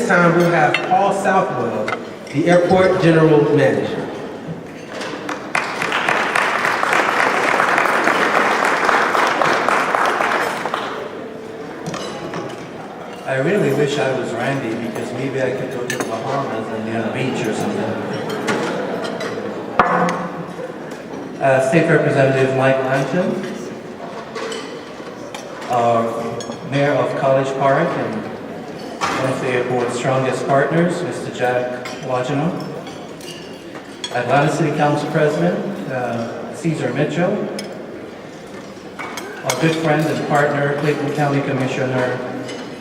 this time we'll have Paul Southwell, the Airport General Manager. I really wish I was Randy because maybe I could go to the Bahamas and be on a beach or something. State Representative Mike Lanton, our Mayor of College Park and one of the airport's strongest partners, Mr. Jack Wagino, Atlanta City Council President, Cesar Mitchell, our good friend and partner, Clayton County Commissioner,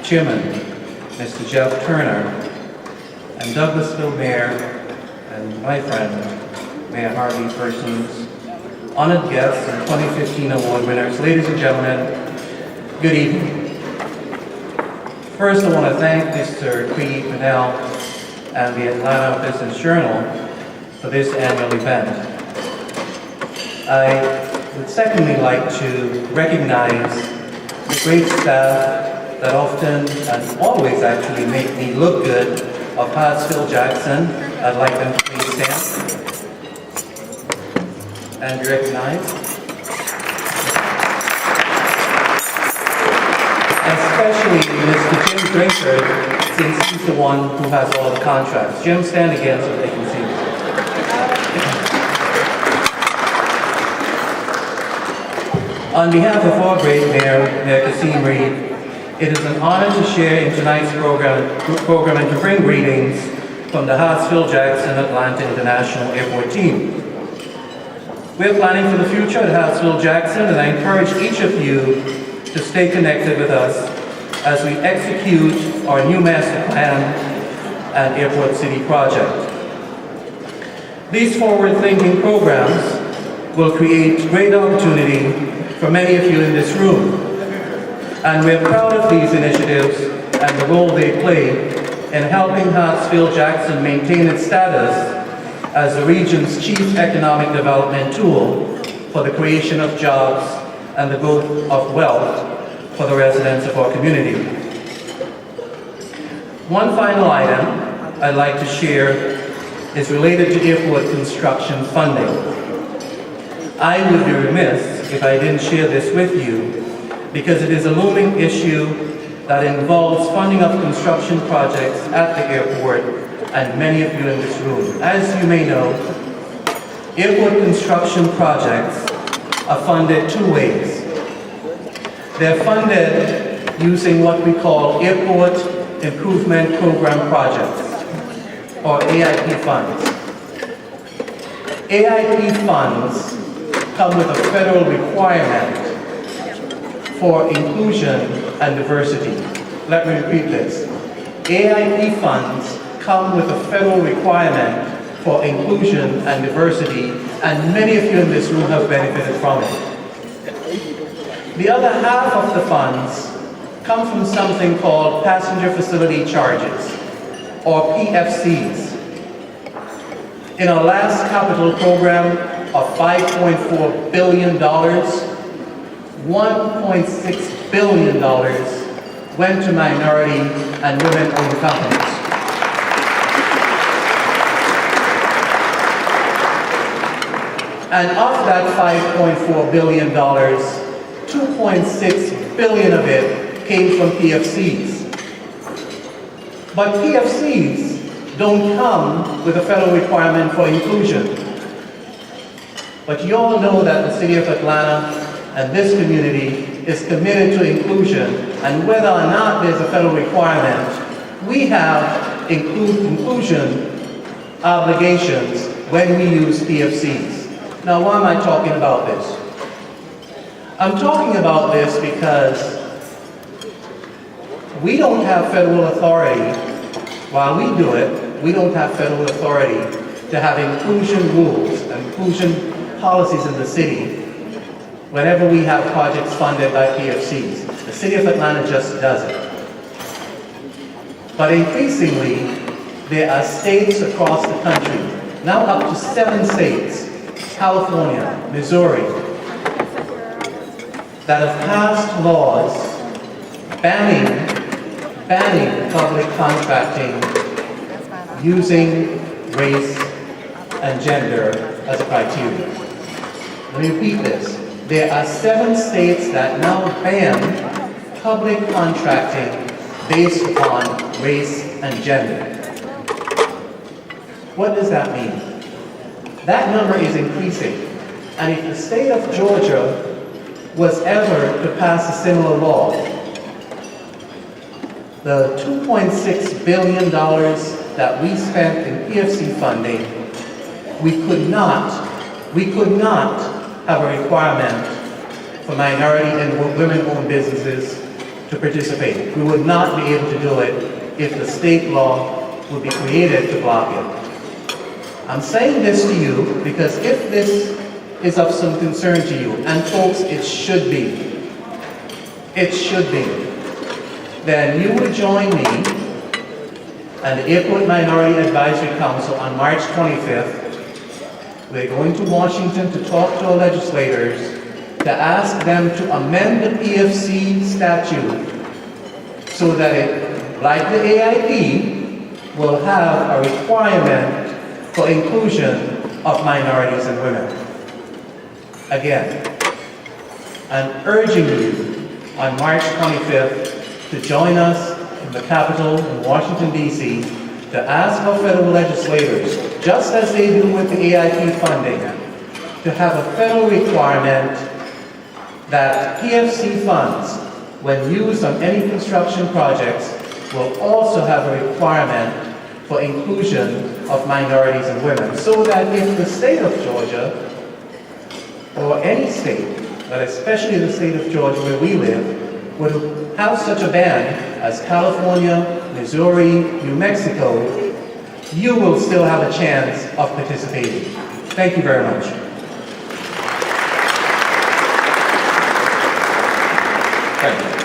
Chairman, Mr. Jeff Turner, and Douglasville Mayor, and my friend, Mayor Harvey Persons, honored guests and 2015 award winners. Ladies and gentlemen, good evening. First, I want to thank Mr. Creed Pinnell and the Atlanta Business Journal for this annual event. I would secondly like to recognize the great staff that often and always actually make me look good of Hartsfield-Jackson. I'd like them to please stand and be recognized. Especially Mr. Jim Drinkard, since he's the one who has all the contracts. Jim, stand again so they can see you. On behalf of our great Mayor, Mayor Kasim Reed, it is an honor to share in tonight's program and to bring greetings from the Hartsfield-Jackson Atlanta International Airport team. We're planning for the future at Hartsfield-Jackson, and I encourage each of you to stay connected with us as we execute our new master plan and Airport City project. These forward-thinking programs will create great opportunity for many of you in this room, and we're proud of these initiatives and the role they play in helping Hartsfield-Jackson maintain its status as the region's chief economic development tool for the creation of jobs and the growth of wealth for the residents of our community. One final item I'd like to share is related to airport construction funding. I would be remiss if I didn't share this with you because it is a looming issue that involves funding of construction projects at the airport and many of you in this room. As you may know, airport construction projects are funded two ways. They're funded using what we call Airport Improvement Program projects, or AIP funds. AIP funds come with a federal requirement for inclusion and diversity. Let me repeat this. AIP funds come with a federal requirement for inclusion and diversity, and many of you in this room have benefited from it. The other half of the funds come from something called passenger facility charges, or PFCs. In our last capital program of $5.4 billion, $1.6 billion went to minority and women-owned companies. And of that $5.4 billion, $2.6 billion of it came from PFCs. But PFCs don't come with a federal requirement for inclusion. But you all know that the City of Atlanta and this community is committed to inclusion, and whether or not there's a federal requirement, we have inclusion obligations when we use PFCs. Now, why am I talking about this? I'm talking about this because we don't have federal authority. While we do it, we don't have federal authority to have inclusion rules and inclusion policies in the city whenever we have projects funded by PFCs. The City of Atlanta just does it. But increasingly, there are states across the country, now up to 7 states, California, Missouri, that have passed laws banning banning public contracting using race and gender as a criteria. Let me repeat this. There are 7 states that now ban public contracting based upon race and gender. What does that mean? That number is increasing. And if the state of Georgia was ever to pass a similar law, the $2.6 billion that we spent in PFC funding, we could not have a requirement for minority and women-owned businesses to participate. We would not be able to do it if the state law would be created to block it. I'm saying this to you because if this is of some concern to you, and folks, it should be, then you would join me and the Airport Minority Advisory Council on March 25th. We're going to Washington to talk to our legislators to ask them to amend the PFC statute so that it, like the AIP, will have a requirement for inclusion of minorities and women. Again, I'm urging you on March 25th to join us in the Capitol in Washington, D.C. to ask our federal legislators, just as they do with the AIP funding, to have a federal requirement that PFC funds, when used on any construction projects, will also have a requirement for inclusion of minorities and women, so that if the state of Georgia, or any state, but especially the state of Georgia where we live, would have such a ban as California, Missouri, New Mexico, you will still have a chance of participating. Thank you very much. Thank you.